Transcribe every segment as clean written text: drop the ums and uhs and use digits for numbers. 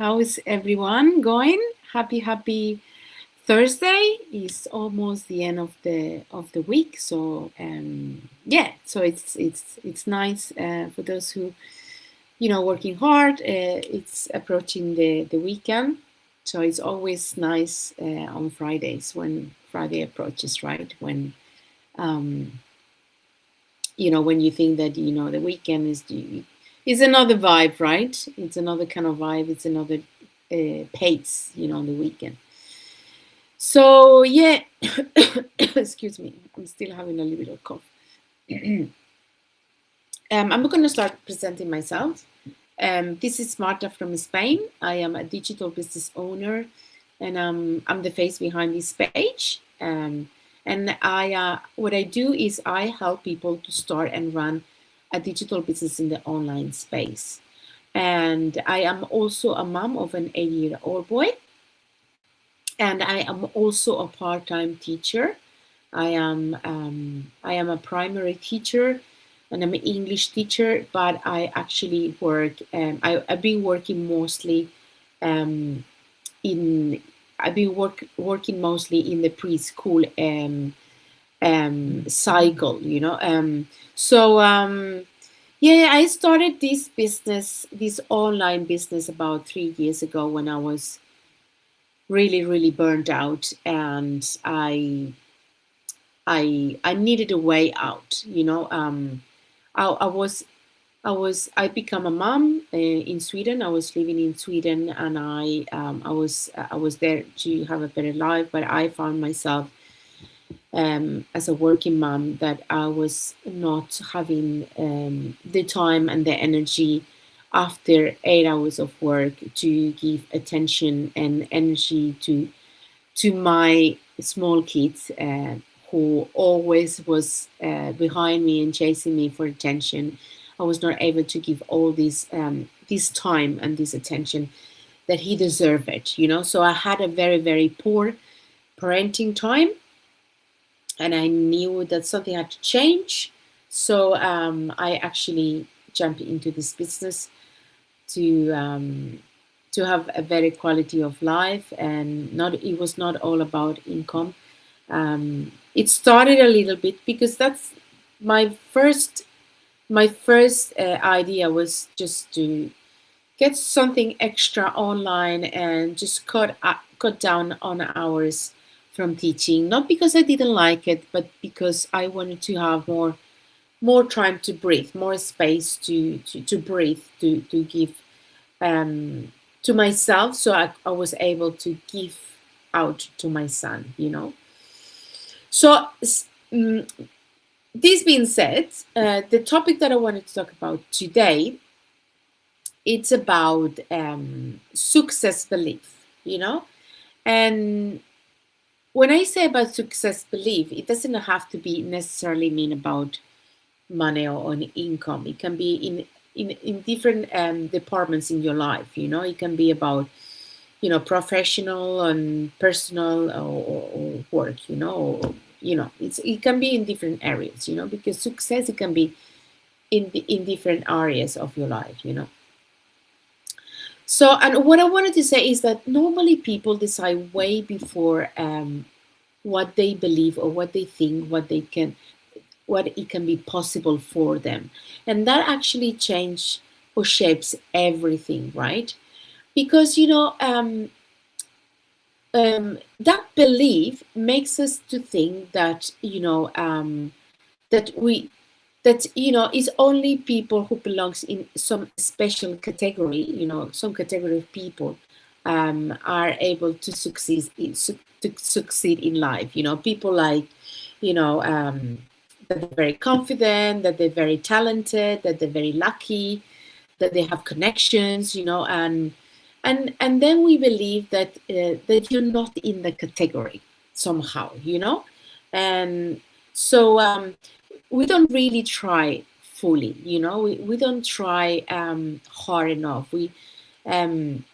How is everyone going? Happy Thursday. It's almost the end of the week, so yeah. So it's nice for those who working hard. It's approaching the weekend, so it's always nice on Fridays when Friday approaches, right? When um, when you think that the weekend is another vibe, right? It's another kind of vibe. It's another pace, on the weekend. So yeah, excuse me, I'm still having a little bit of cough. I'm going to start presenting myself. This is Marta from Spain. I am a digital business owner, and I'm the face behind this page. And what I do is I help people to start and run a digital business in the online space. And I am also a mom of an 8-year-old boy, and I am also a part-time teacher. I am a primary teacher, and I'm an English teacher, but I actually work. I've been working mostly um, in. I've been working mostly in the preschool cycle. Yeah, I started this business, this online business, about 3 years ago when I was really burned out, and I needed a way out. I become a mom in Sweden. I was living in Sweden, and I was there to have a better life. But I found myself as a working mom that I was not having the time and the energy after 8 hours of work to give attention and energy to my small kids, who always was behind me and chasing me for attention. I was not able to give all this time and this attention that he deserved. So I had a very poor parenting time, and I knew that something had to change. So I actually jumped into this business to have a better quality of life, and not it was not all about income. It started a little bit because that's my first idea was just to get something extra online and just cut down on hours from teaching, not because I didn't like it, but because I wanted to have more time to breathe, more space to breathe, to give to myself, so I was able to give out to my son. So mm, this being said, the topic that I wanted to talk about today, it's about success belief. And when I say about success belief, it doesn't have to be necessarily mean about money or an income. It can be in different departments in your life. It can be about professional and personal, or work. It can be in different areas. Because success, it can be in different areas of your life. So, and what I wanted to say is that normally people decide way before what they believe or what they think, what it can be possible for them, and that actually change or shapes everything, right? Because that belief makes us to think that that we that is only people who belongs in some special category, some category of people are able to succeed in life. People like that they're very confident, that they're very talented, that they're very lucky, that they have connections, and then we believe that you're not in the category somehow. And so we don't really try fully. We don't try hard enough. Um,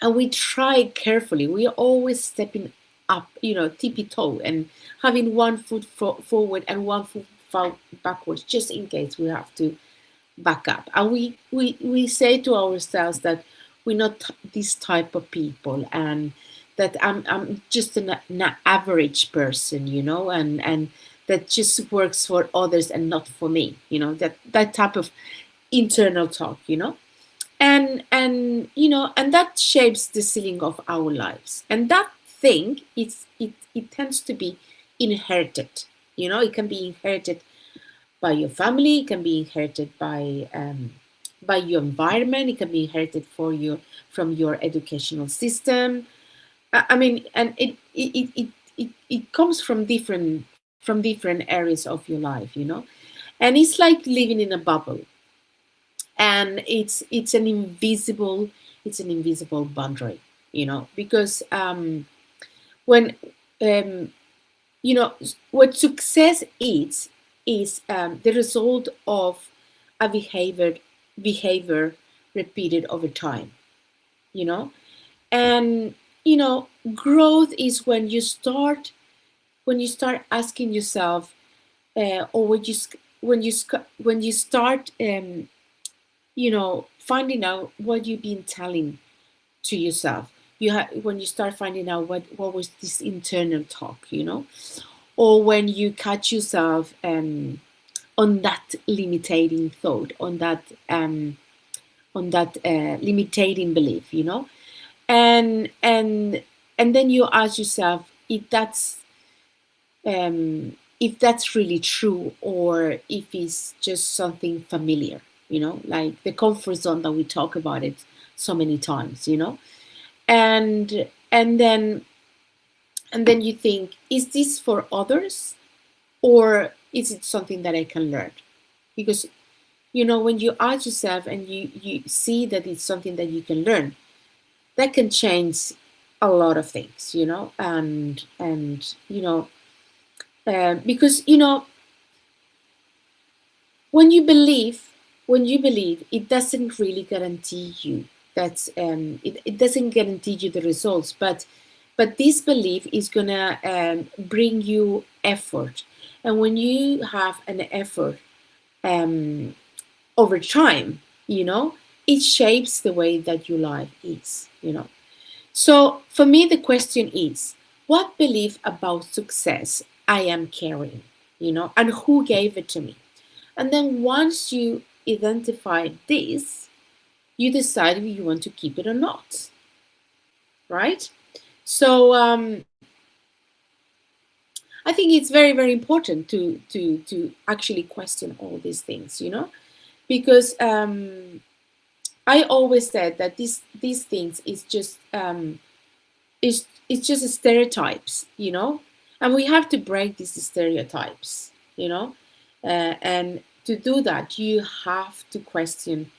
and we try carefully. We are always stepping up, tippy toe, and having one foot forward and one foot backwards, just in case we have to back up. And we say to ourselves that we're not this type of people, and that I'm just an average person, and that just works for others and not for me, that type of internal talk, and that shapes the ceiling of our lives, and that thing it tends to be inherited. It can be inherited by your family, it can be inherited by your environment, it can be inherited from your educational system. I mean, and it comes from different areas of your life, and it's like living in a bubble, and it's an invisible boundary, because when you know what success is the result of a behavior repeated over time, you know and growth is when you start asking yourself, or when you start finding out what you've been telling to yourself. When you start finding out what was this internal talk, or when you catch yourself on that limiting thought, on that limiting belief, and then you ask yourself if that's really true, or if it's just something familiar, like the comfort zone that we talk about it so many times, and then you think, is this for others, or is it something that I can learn? Because when you ask yourself and you see that it's something that you can learn, that can change a lot of things, because when you believe, it doesn't really guarantee you that it doesn't guarantee you the results, but this belief is gonna bring you effort, and when you have an effort um, over time, it shapes the way that your life is. So for me, the question is, what belief about success I am carrying, and who gave it to me? And then once you identify this, you decide if you want to keep it or not, right? So I think it's very, very important to actually question all these things, because I always said that these things is just stereotypes, and we have to break these stereotypes, and to do that, you have to question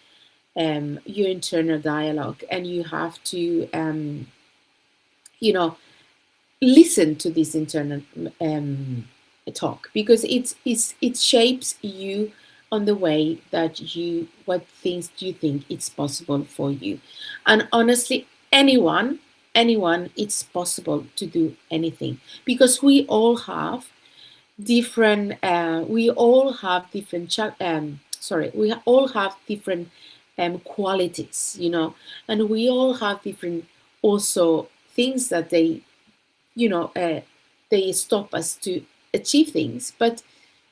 your internal dialogue, and you have to you know listen to this internal talk, because it shapes you on the way that what things do you think it's possible for you. And honestly, anyone, it's possible to do anything, because we all have different qualities, and we all have different also things that they stop us to achieve things. But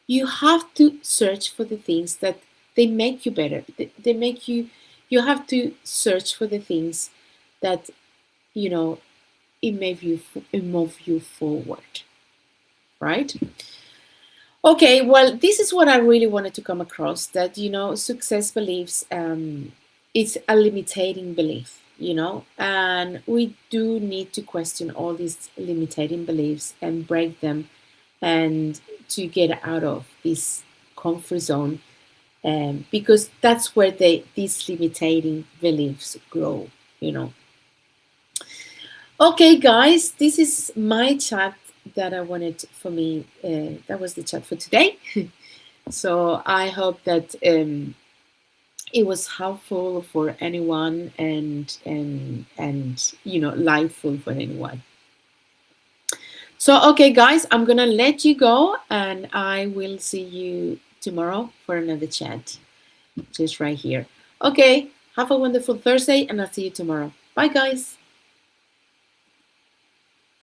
you have to search for the things that they make you better. They make you have to search for the things that you know it move you forward, right? Okay, well, this is what I really wanted to come across, that success beliefs, it's a limiting belief, and we do need to question all these limiting beliefs and break them, and to get out of this comfort zone, because that's where these limiting beliefs grow, you know. Okay, guys, this is my chat that I wanted for me. That was the chat for today. So I hope that it was helpful for anyone, and liveful for anyone. So okay, guys, I'm gonna let you go, and I will see you tomorrow for another chat, just right here. Okay, Have a wonderful Thursday, and I'll see you tomorrow. Bye, guys.